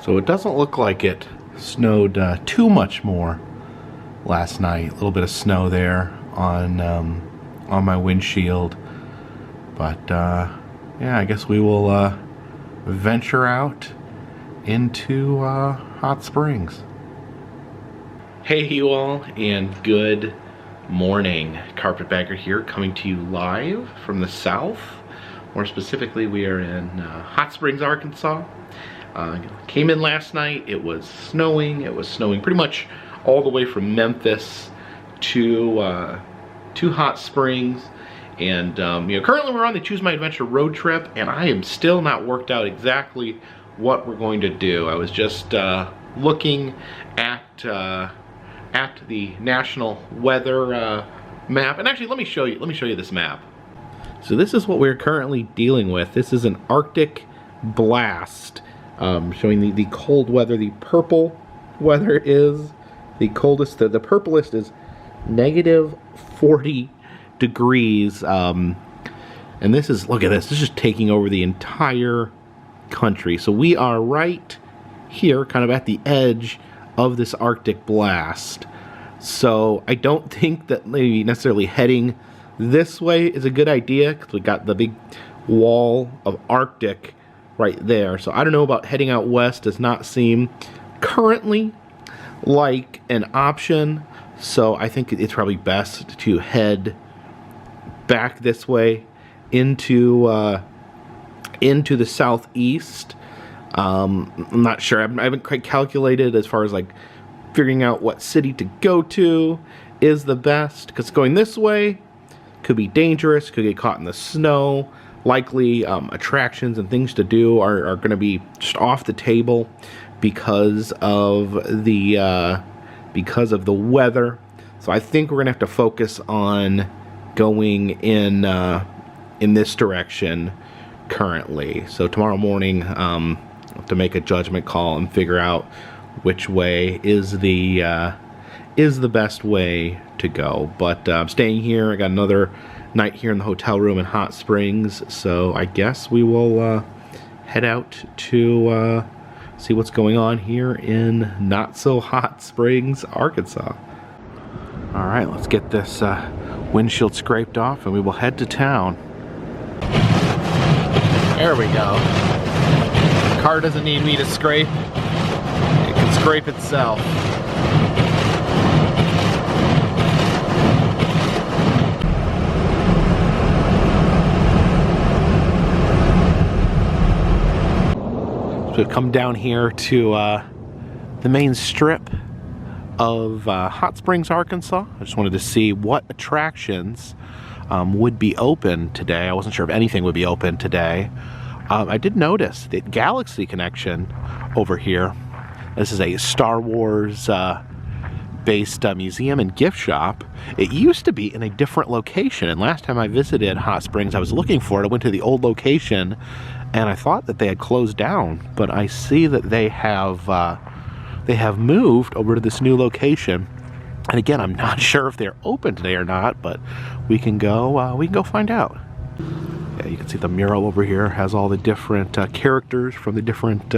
So it doesn't look like it snowed too much more last night. A little bit of snow there on my windshield. But yeah, I guess we will venture out into Hot Springs. Hey you all, and good morning. Carpetbagger here, coming to you live from the south. More specifically, we are in Hot Springs, Arkansas. Came in last night. It was snowing. It was snowing pretty much all the way from Memphis to Hot Springs. And currently we're on the Choose My Adventure road trip, and I am still not worked out exactly what we're going to do. I was just looking at the national weather map, and actually let me show you this map. So this is what we're currently dealing with. This is an Arctic blast, showing the cold weather. The purple weather is the coldest. The purplest is negative 40 degrees, and this is, look at this, this is just taking over the entire country. So we are right here, kind of at the edge of this Arctic blast. So I don't think that maybe necessarily heading this way is a good idea, because we got the big wall of Arctic right there. So I don't know about heading out west. Does not seem currently like an option. So I think it's probably best to head back this way into the southeast. I'm not sure. I haven't quite calculated as far as like figuring out what city to go to is the best, because going this way could be dangerous, could get caught in the snow. Likely attractions and things to do are going to be just off the table because of the weather. So I think we're going to have to focus on going in this direction currently. So tomorrow morning, I'll have to make a judgment call and figure out which way is the best way to go. But I'm staying here. I got another night here in the hotel room in Hot Springs, so I guess we will head out to see what's going on here in not so Hot Springs, Arkansas. All right, let's get this windshield scraped off, and we will head to town. There we go. The car doesn't need me to scrape. It can scrape itself. So we've come down here to the main strip of Hot Springs, Arkansas. I just wanted to see what attractions would be open today. I wasn't sure if anything would be open today. I did notice the Galaxy Connection over here. This is a Star Wars based museum and gift shop. It used to be in a different location, and last time I visited Hot Springs I was looking for it. I went to the old location and I thought that they had closed down, but I see that they have moved over to this new location. And again, I'm not sure if they're open today or not, but we can go find out. Yeah, you can see the mural over here has all the different characters from the different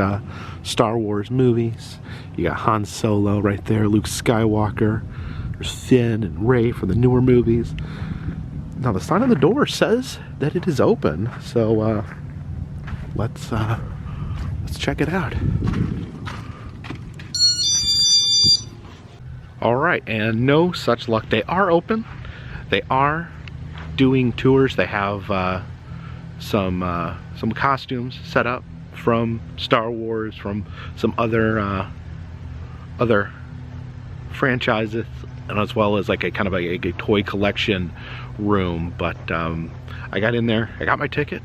Star Wars movies. You got Han Solo right there, Luke Skywalker. There's Finn and Rey from the newer movies. Now the sign on the door says that it is open, so let's check it out. All right, and no such luck. They are open. They are doing tours. They have some costumes set up from Star Wars, from some other franchises, and as well as like a kind of a toy collection room. But I got in there, I got my ticket,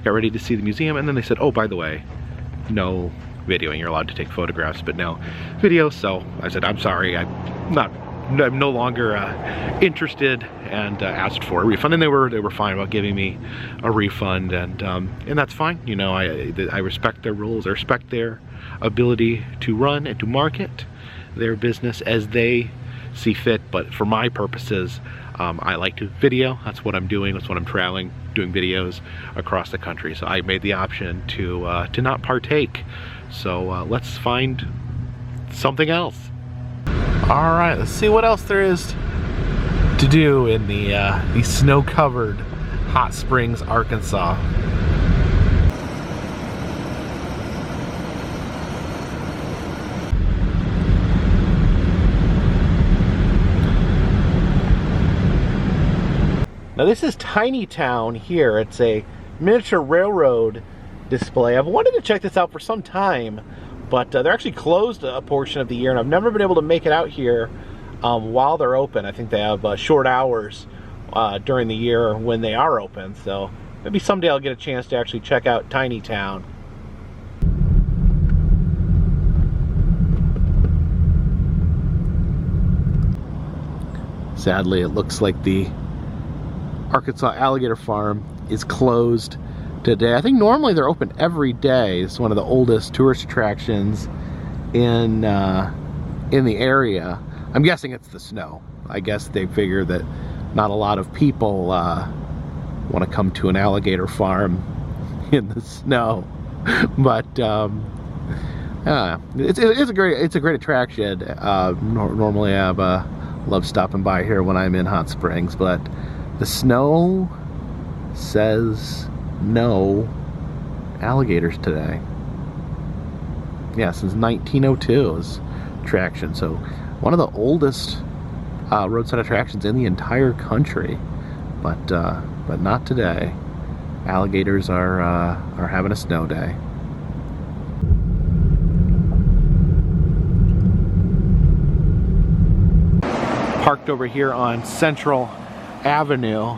got ready to see the museum, and then they said, oh, by the way, no videoing. You're allowed to take photographs, but no video. So I said, I'm sorry, I'm no longer interested, and asked for a refund, and they were fine about giving me a refund, and that's fine. You know, I respect their rules. I respect their ability to run and to market their business as they see fit. But for my purposes, I like to video. That's what I'm doing. That's what I'm traveling, doing videos across the country. So I made the option to not partake. So let's find something else. All right, let's see what else there is to do in the snow-covered Hot Springs, Arkansas. Now this is Tiny Town here. It's a miniature railroad display. I've wanted to check this out for some time, but they're actually closed a portion of the year, and I've never been able to make it out here while they're open. I think they have short hours during the year when they are open, so maybe someday I'll get a chance to actually check out Tiny Town. Sadly, it looks like the Arkansas Alligator Farm is closed today. I think normally they're open every day. It's one of the oldest tourist attractions in the area. I'm guessing it's the snow. I guess they figure that not a lot of people want to come to an alligator farm in the snow, but it's a great attraction. Normally I love stopping by here when I'm in Hot Springs, but the snow says no alligators today. Yeah, since 1902 is attraction. So one of the oldest roadside attractions in the entire country, but not today. Alligators are having a snow day. Parked over here on Central Avenue,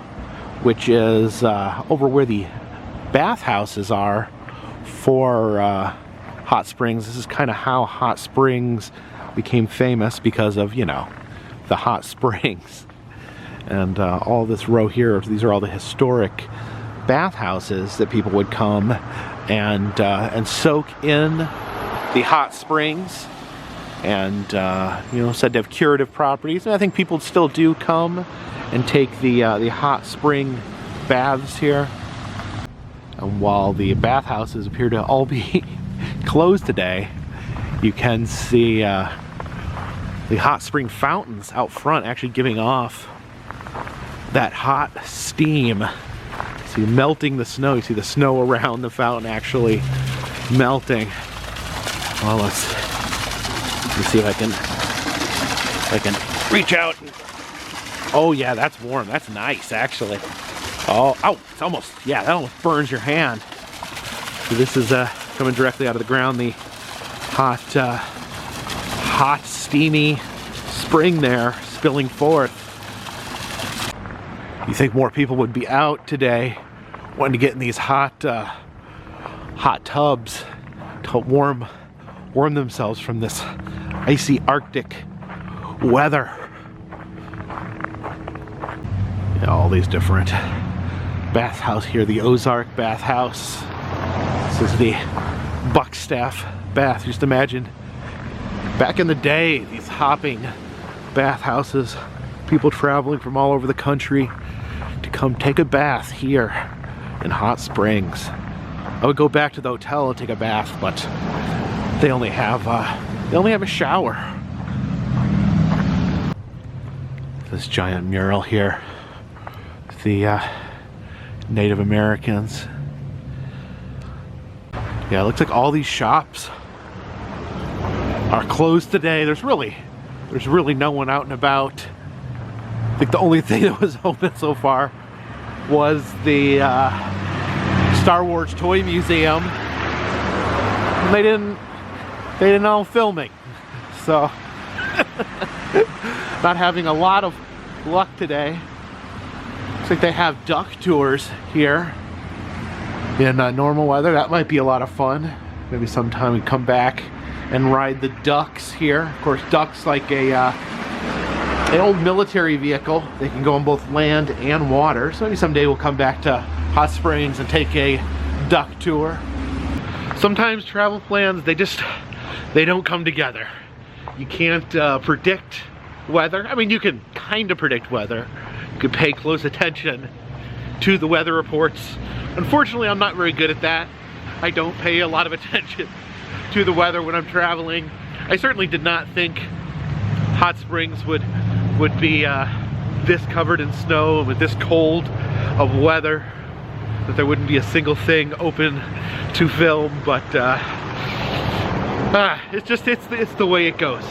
which is over where the bathhouses are for Hot Springs. This is kind of how Hot Springs became famous, because of, you know, the hot springs. And all this row here, these are all the historic bathhouses that people would come and soak in the hot springs, and you know, said to have curative properties. And I think people still do come and take the hot spring baths here. And while the bathhouses appear to all be closed today, you can see the hot spring fountains out front actually giving off that hot steam. So you're melting the snow. You see the snow around the fountain actually melting. Well, let's see if I can reach out. Oh yeah, that's warm. That's nice, actually. Oh, ow, it's almost, yeah, that almost burns your hand. So this is coming directly out of the ground, the hot, steamy spring there spilling forth. You think more people would be out today wanting to get in these hot tubs to warm themselves from this icy Arctic weather. Yeah, all these different bathhouse here. The Ozark bathhouse. This is the Buckstaff bath. Just imagine back in the day, these hopping bathhouses, people traveling from all over the country to come take a bath here in Hot Springs. I would go back to the hotel and take a bath, but they only have a shower. This giant mural here, the Native Americans. Yeah, it looks like all these shops are closed today. There's really no one out and about. I think the only thing that was open so far was the Star Wars Toy Museum. And they didn't all filming, so not having a lot of luck today. Looks like they have duck tours here in normal weather. That might be a lot of fun. Maybe sometime we come back and ride the ducks here. Of course, ducks like an old military vehicle. They can go on both land and water. So maybe someday we'll come back to Hot Springs and take a duck tour. Sometimes travel plans, they don't come together. You can't predict weather. I mean, you can kind of predict weather. could pay close attention to the weather reports. Unfortunately, I'm not very good at that. I don't pay a lot of attention to the weather when I'm traveling. I certainly did not think Hot Springs would be this covered in snow and with this cold of weather, that there wouldn't be a single thing open to film, but it's the way it goes.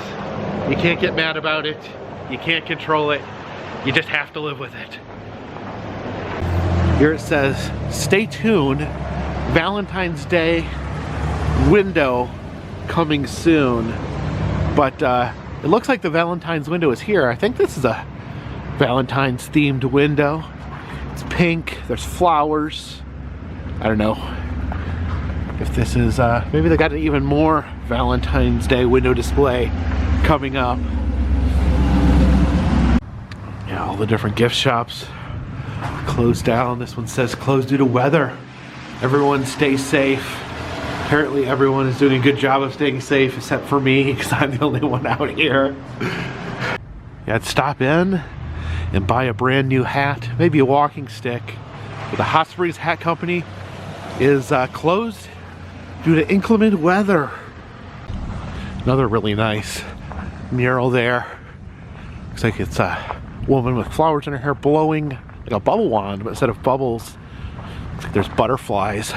You can't get mad about it. You can't control it. You just have to live with it. Here it says, stay tuned, Valentine's Day window coming soon. But it looks like the Valentine's window is here. I think this is a Valentine's themed window. It's pink, there's flowers. I don't know if this is, maybe they got an even more Valentine's Day window display coming up. Yeah, all the different gift shops closed down. This one says closed due to weather. Everyone stay safe. Apparently everyone is doing a good job of staying safe except for me, because I'm the only one out here. Yeah, I'd stop in and buy a brand new hat, maybe a walking stick. But the Hot Springs Hat Company is closed due to inclement weather. Another really nice mural there. Looks like it's a woman with flowers in her hair blowing like a bubble wand, but instead of bubbles, looks like there's butterflies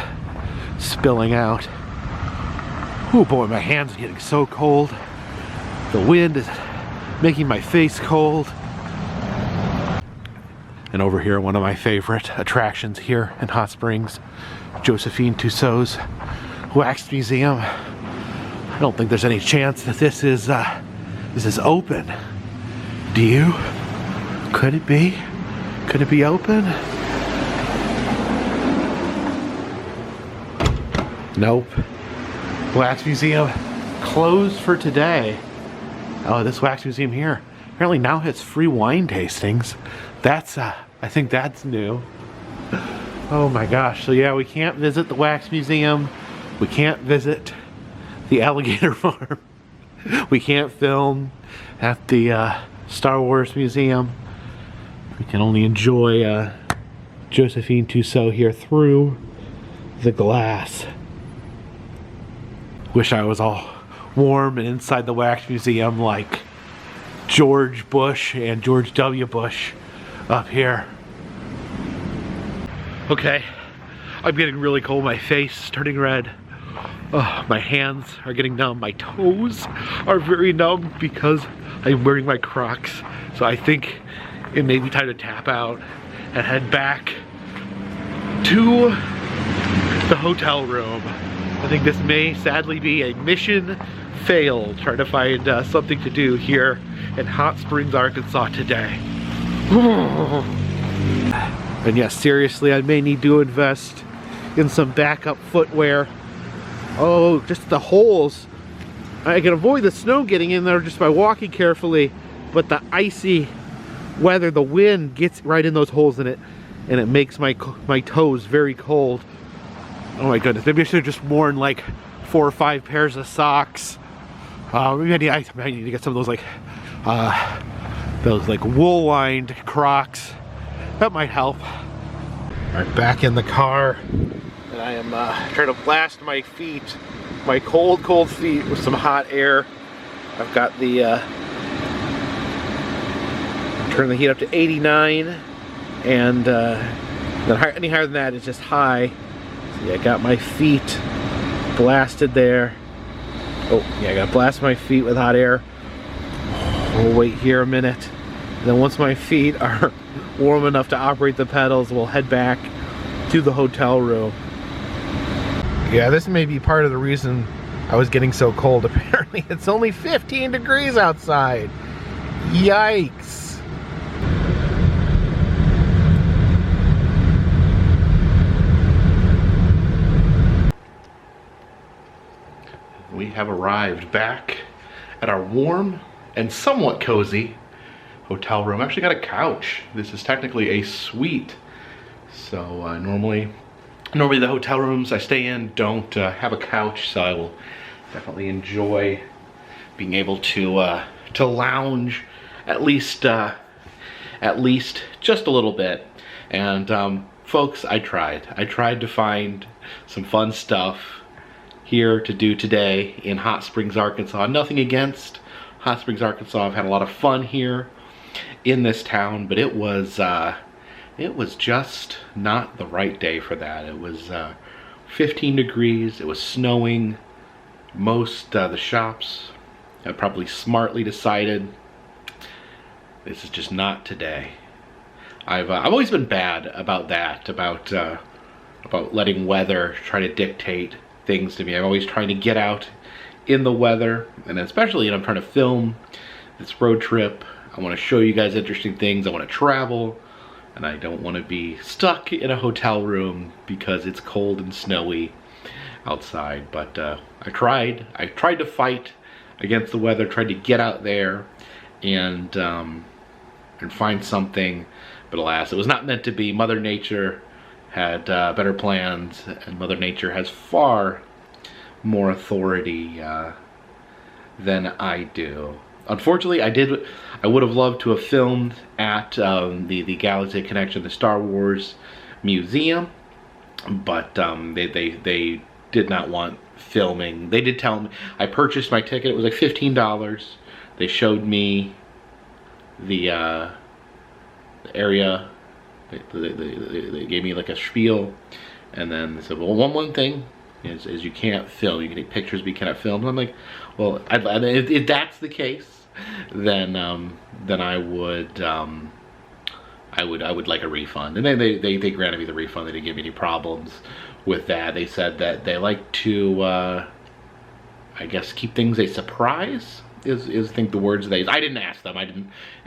spilling out. Oh boy, my hands are getting so cold. The wind is making my face cold. And over here, one of my favorite attractions here in Hot Springs, Josephine Tussaud's Wax Museum. I don't think there's any chance that this is open. Do you? Could it be? Could it be open? Nope. Wax Museum closed for today. Oh, this Wax Museum here apparently now has free wine tastings. That's, I think that's new. Oh my gosh. So yeah, we can't visit the Wax Museum. We can't visit the alligator farm. We can't film at the Star Wars Museum. We can only enjoy Josephine Tussaud here through the glass. Wish I was all warm and inside the Wax Museum like George Bush and George W. Bush up here. Okay, I'm getting really cold. My face is turning red. Oh, my hands are getting numb. My toes are very numb because I'm wearing my Crocs. So I think it may be time to tap out and head back to the hotel room. I think this may sadly be a mission failed, trying to find something to do here in Hot Springs, Arkansas today. And yes, seriously, I may need to invest in some backup footwear. Oh, just the holes. I can avoid the snow getting in there just by walking carefully, but the icy weather, the wind gets right in those holes in it, and it makes my toes very cold. Oh my goodness, maybe I should have just worn like 4 or 5 pairs of socks. Maybe I need to get some of those like wool-lined Crocs. That might help. All right, back in the car, and I am trying to blast my feet, my cold feet with some hot air. I've got the turn the heat up to 89, and then any higher than that is just high. So yeah, I got my feet blasted there. Oh yeah, I gotta blast my feet with hot air. We'll wait here a minute. And then once my feet are warm enough to operate the pedals, we'll head back to the hotel room. Yeah, this may be part of the reason I was getting so cold. Apparently it's only 15 degrees outside. Yikes. We have arrived back at our warm and somewhat cozy hotel room. I actually got a couch. This is technically a suite. So normally the hotel rooms I stay in don't have a couch, so I will definitely enjoy being able to lounge at least at least just a little bit. And folks, I tried to find some fun stuff here to do today in Hot Springs, Arkansas. Nothing against Hot Springs, Arkansas. I've had a lot of fun here in this town, but it was just not the right day for that. It was 15 degrees, it was snowing. Most the shops have probably smartly decided this is just not today. I've always been bad about that, about letting weather try to dictate things to me. I'm always trying to get out in the weather, and especially when I'm trying to film this road trip. I want to show you guys interesting things. I want to travel, and I don't want to be stuck in a hotel room because it's cold and snowy outside. But I tried to fight against the weather, tried to get out there and find something, but alas, it was not meant to be. Mother Nature had better plans, and Mother Nature has far more authority than I do. Unfortunately, I would have loved to have filmed at the Galaxy Connection, the Star Wars Museum, but they did not want filming. They did tell me, I purchased my ticket, it was like $15. They showed me the area, they gave me like a spiel, and then they said, well, one thing is you can't film. You can take pictures, but you cannot film. And I'm like, well, if that's the case, then I would like a refund. And then they granted me the refund. They didn't give me any problems with that. They said that they like to, I guess, keep things a surprise. Is I think the words they. I didn't ask them. I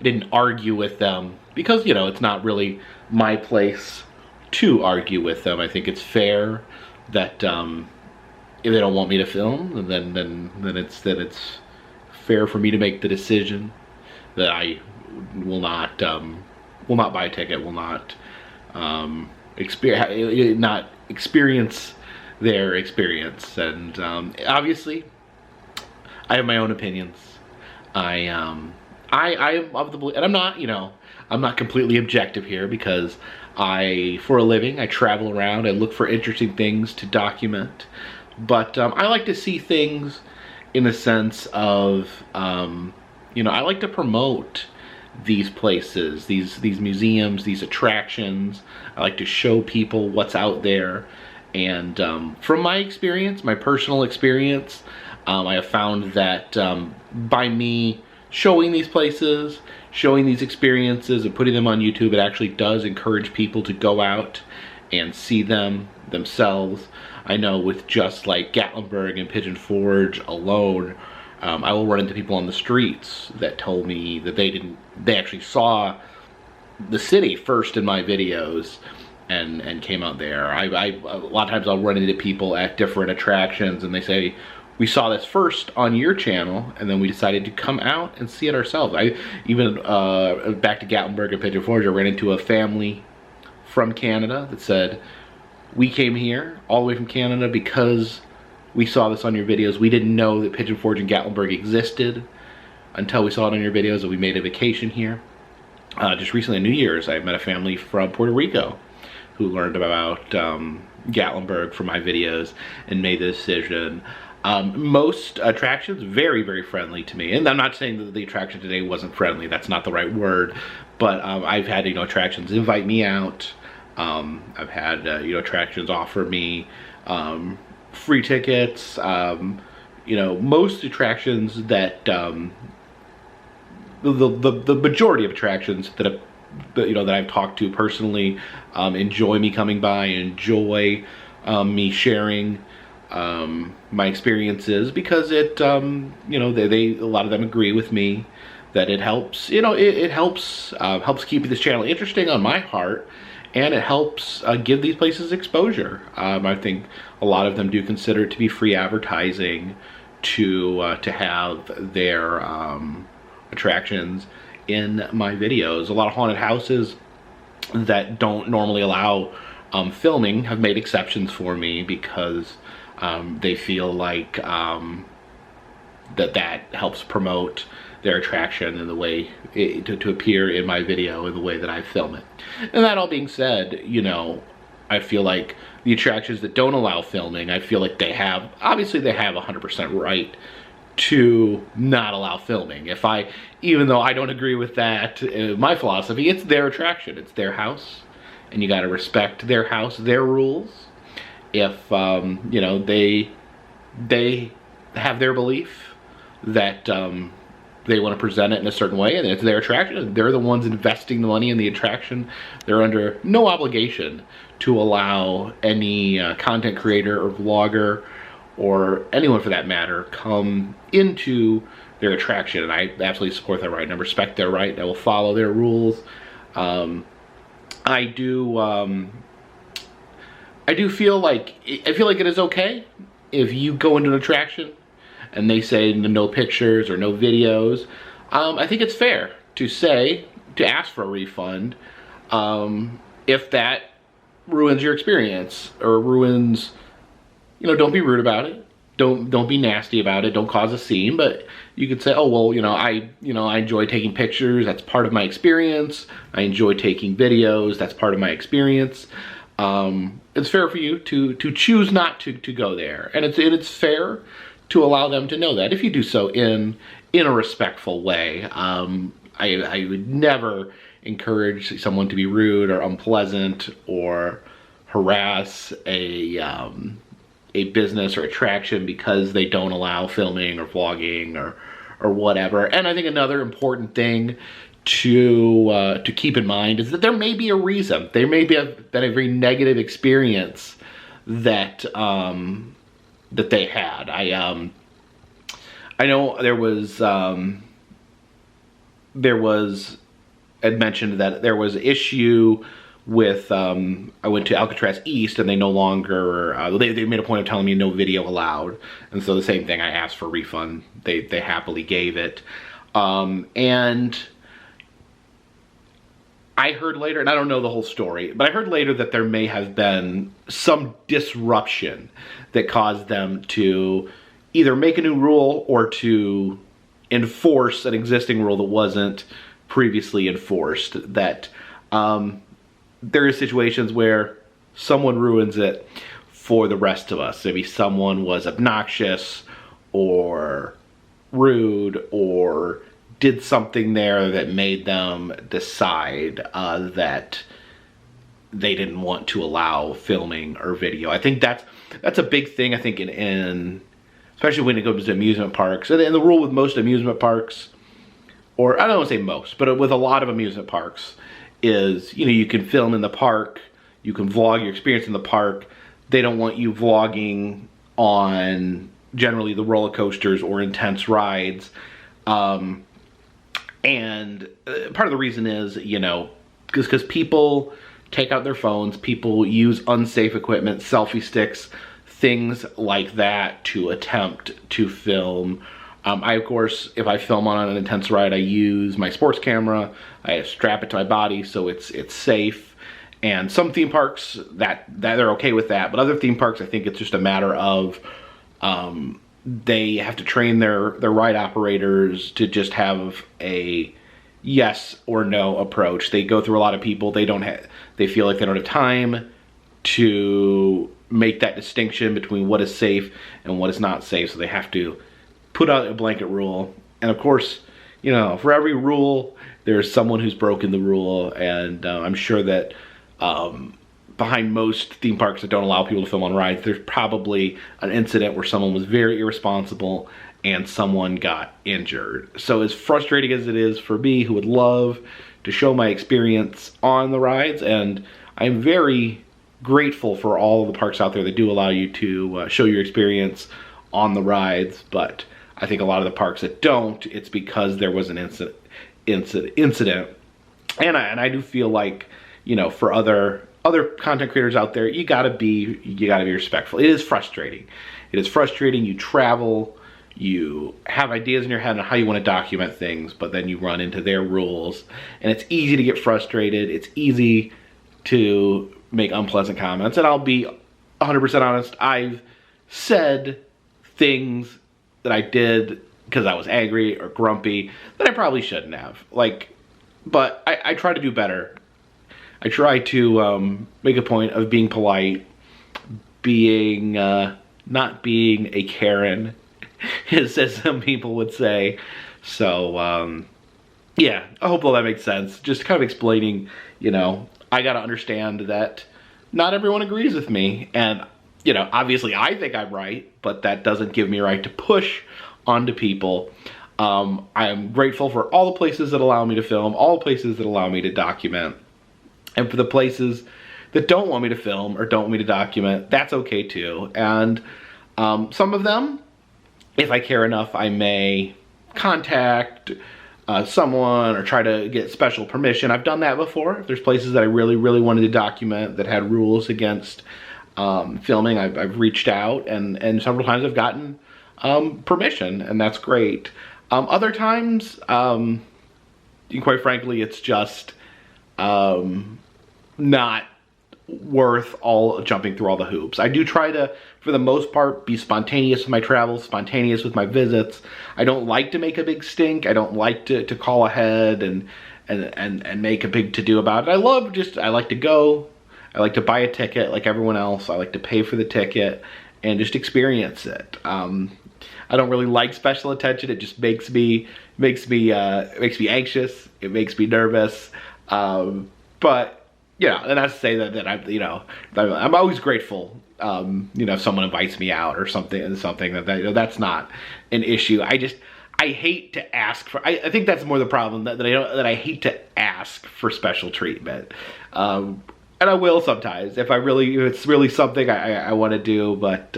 didn't argue with them because, you know, it's not really my place to argue with them. I think it's fair that if they don't want me to film, then it's fair for me to make the decision that I will not buy a ticket, will not experience their experience. And obviously, I have my own opinions. I am of the belief, and I'm not, you know, I'm not completely objective here because for a living, I travel around, I look for interesting things to document, but I like to see things in the sense of, you know, I like to promote these places, these museums, these attractions. I like to show people what's out there, and from my experience, my personal experience, I have found that by me showing these places, showing these experiences, and putting them on YouTube, it actually does encourage people to go out and see them themselves. I know with just like Gatlinburg and Pigeon Forge alone, I will run into people on the streets that told me that they actually saw the city first in my videos and came out there. A lot of times I'll run into people at different attractions and they say, we saw this first on your channel, and then we decided to come out and see it ourselves. I even, back to Gatlinburg and Pigeon Forge, I ran into a family from Canada that said, we came here all the way from Canada because we saw this on your videos. We didn't know that Pigeon Forge and Gatlinburg existed until we saw it on your videos, and we made a vacation here. Just recently, on New Year's, I met a family from Puerto Rico who learned about Gatlinburg from my videos and made the decision. Most attractions, very, very friendly to me. And I'm not saying that the attraction today wasn't friendly. That's not the right word. But I've had, you know, attractions invite me out. I've had, you know, attractions offer me free tickets. You know, most attractions that, the majority of attractions that I've talked to personally enjoy me coming by, enjoy me sharing my experiences, because it you know, a lot of them agree with me that it helps, you know, it helps keep this channel interesting on my part, and it helps give these places exposure. I think a lot of them do consider it to be free advertising to have their attractions in my videos. A lot of haunted houses that don't normally allow filming have made exceptions for me because they feel like that helps promote their attraction in the way to appear in my video in the way that I film it. And that all being said, you know, I feel like the attractions that don't allow filming, I feel like they have, obviously they have 100% right to not allow filming. Even though I don't agree with that, my philosophy, it's their attraction, it's their house, and you gotta respect their house, their rules. If, you know, they have their belief that they want to present it in a certain way, and it's their attraction. They're the ones investing the money in the attraction. They're under no obligation to allow any content creator or vlogger or anyone for that matter come into their attraction. And I absolutely support their right and I respect their right. I will follow their rules. I do feel like it is okay if you go into an attraction and they say no pictures or no videos. I think it's fair to ask for a refund if that ruins your experience or ruins, you know, don't be rude about it. Don't be nasty about it. Don't cause a scene. But you could say, oh, well, I enjoy taking pictures. That's part of my experience. I enjoy taking videos. That's part of my experience. It's fair for you to choose not to go there. And it's fair to allow them to know that if you do so in a respectful way. I would never encourage someone to be rude or unpleasant or harass a business or attraction because they don't allow filming or vlogging or whatever. And I think another important thing to keep in mind is that there may be a reason. There may be been a very negative experience that that they had. I know there was I'd mentioned that there was issue with I went to Alcatraz East and they no longer they made a point of telling me no video allowed, and so the same thing, I asked for a refund. They happily gave it, and I heard later, and I don't know the whole story, but I heard later that there may have been some disruption that caused them to either make a new rule or to enforce an existing rule that wasn't previously enforced. That there are situations where someone ruins it for the rest of us. Maybe someone was obnoxious or rude or did something there that made them decide that they didn't want to allow filming or video. I think that's a big thing, I think, in especially when it comes to amusement parks. And the rule with most amusement parks, or I don't want to say most, but with a lot of amusement parks, is, you know, you can film in the park, you can vlog your experience in the park. They don't want you vlogging on generally the roller coasters or intense rides. And part of the reason is, you know, because people take out their phones, people use unsafe equipment, selfie sticks, things like that to attempt to film. I, of course, if I film on an intense ride, I use my sports camera. I strap it to my body so it's safe. And some theme parks that they're okay with that, but other theme parks, I think it's just a matter of they have to train their ride operators to just have a yes or no approach. They go through a lot of people. They feel like they don't have time to make that distinction between what is safe and what is not safe. So they have to put out a blanket rule. And of course, you know, for every rule, there's someone who's broken the rule. And I'm sure that behind most theme parks that don't allow people to film on rides, there's probably an incident where someone was very irresponsible and someone got injured. So as frustrating as it is for me, who would love to show my experience on the rides, and I'm very grateful for all of the parks out there that do allow you to show your experience on the rides, but I think a lot of the parks that don't, it's because there was an incident. And I do feel like, you know, for other content creators out there, you gotta be respectful. It is frustrating. It is frustrating. You travel, you have ideas in your head on how you want to document things, but then you run into their rules, and it's easy to get frustrated. It's easy to make unpleasant comments, and I'll be 100% honest. I've said things that I did because I was angry or grumpy that I probably shouldn't have. Like, but I try to do better. I try to make a point of being polite, being not being a Karen, as some people would say. So yeah, I hope all that makes sense. Just kind of explaining, you know, I gotta understand that not everyone agrees with me, and you know, obviously I think I'm right, but that doesn't give me a right to push onto people. I am grateful for all the places that allow me to film, all the places that allow me to document, and for the places that don't want me to film or don't want me to document, that's okay too. And some of them, if I care enough, I may contact someone or try to get special permission. I've done that before. If there's places that I really, really wanted to document that had rules against filming, I've reached out, and several times I've gotten permission, and that's great. Other times, quite frankly, it's just not worth all jumping through all the hoops. I do try to, for the most part, be spontaneous with my travels, spontaneous with my visits. I don't like to make a big stink. I don't like to call ahead and make a big to-do about it. I like to go. I like to buy a ticket like everyone else. I like to pay for the ticket and just experience it. I don't really like special attention. It just makes me anxious. It makes me nervous. But yeah, and that's to say that I'm always grateful. If someone invites me out or something that's not an issue. I hate to ask for. I think that's more the problem, that I hate to ask for special treatment. And I will sometimes if it's really something I want to do, but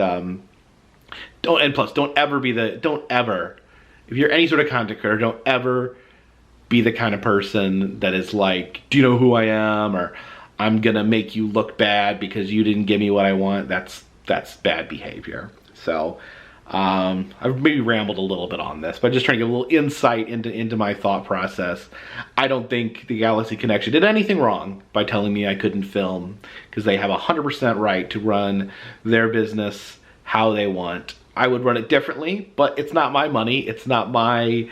don't ever, if you're any sort of content creator, don't ever be the kind of person that is like, do you know who I am? Or I'm gonna make you look bad because you didn't give me what I want. That's bad behavior. So I've maybe rambled a little bit on this, but just trying to give a little insight into my thought process. I don't think the Galaxy Connection did anything wrong by telling me I couldn't film, because they have 100% right to run their business how they want. I would run it differently, but it's not my money. It's not my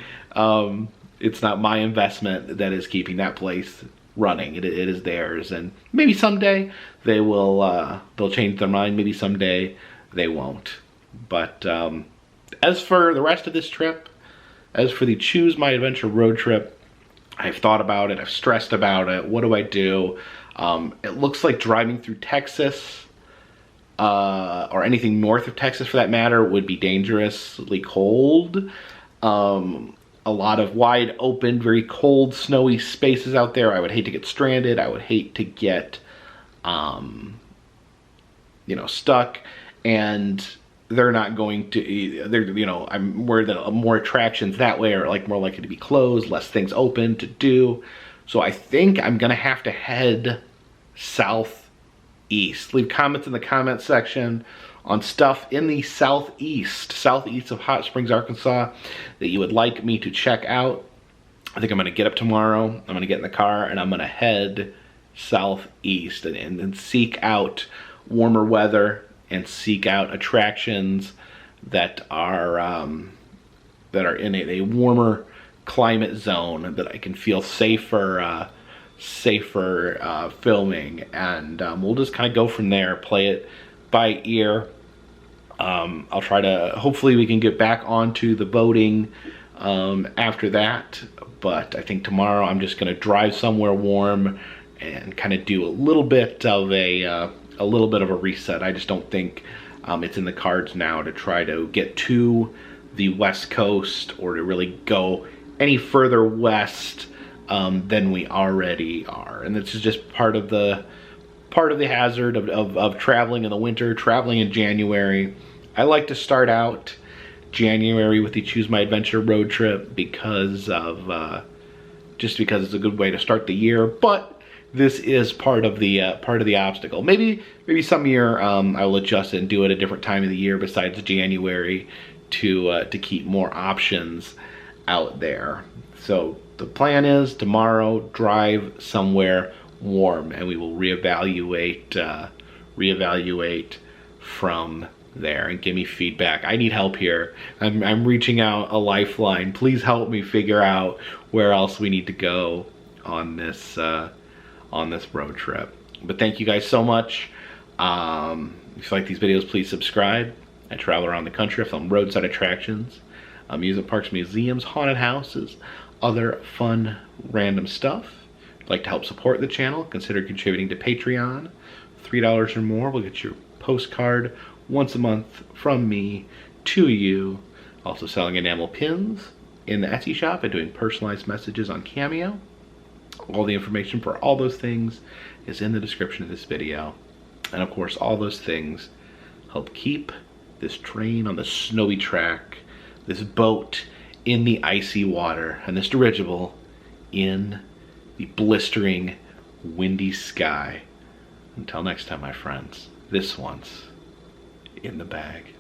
investment that is keeping that place running. It is theirs, and maybe someday they'll change their mind. Maybe someday they won't. But as for the rest of this trip, as for the Choose My Adventure road trip, I've thought about it. I've stressed about it. What do I do? It looks like driving through Texas, or anything north of Texas for that matter, would be dangerously cold. A lot of wide open, very cold, snowy spaces out there. I would hate to get stranded. I would hate to get, stuck. And they're not going to, I'm worried that more attractions that way are more likely to be closed, less things open to do. So I think I'm gonna have to head southeast. Leave comments in the comment section on stuff in the southeast of Hot Springs, Arkansas, that you would like me to check out. I think I'm gonna get up tomorrow, I'm gonna get in the car, and I'm gonna head southeast and seek out warmer weather and seek out attractions that are in a warmer climate zone that I can feel safer filming, and we'll just kind of go from there, play it by ear. I'll try to, hopefully we can get back onto the boating after that, but I think tomorrow I'm just going to drive somewhere warm and kind of do a little bit of a reset. I just don't think it's in the cards now to try to get to the West Coast or to really go any further west than we already are. And this is just part of the hazard of traveling in the winter, traveling in January. I like to start out January with the Choose My Adventure road trip because it's a good way to start the year, but this is part of the obstacle. Maybe some year I will adjust it and do it a different time of the year besides January to keep more options out there. So the plan is tomorrow, drive somewhere warm, and we will reevaluate from there and give me feedback. I need help here. I'm reaching out a lifeline. Please help me figure out where else we need to go on this road trip. But thank you guys so much. If you like these videos, please subscribe. I travel around the country. I film roadside attractions, amusement parks, museums, haunted houses, other fun random stuff. If you'd like to help support the channel, consider contributing to Patreon. $3 or more will get your postcard once a month from me to you. Also selling enamel pins in the Etsy shop and doing personalized messages on Cameo. All the information for all those things is in the description of this video. And of course, all those things help keep this train on the snowy track, this boat in the icy water, and this dirigible in the blistering, windy sky. Until next time, my friends, this one's in the bag.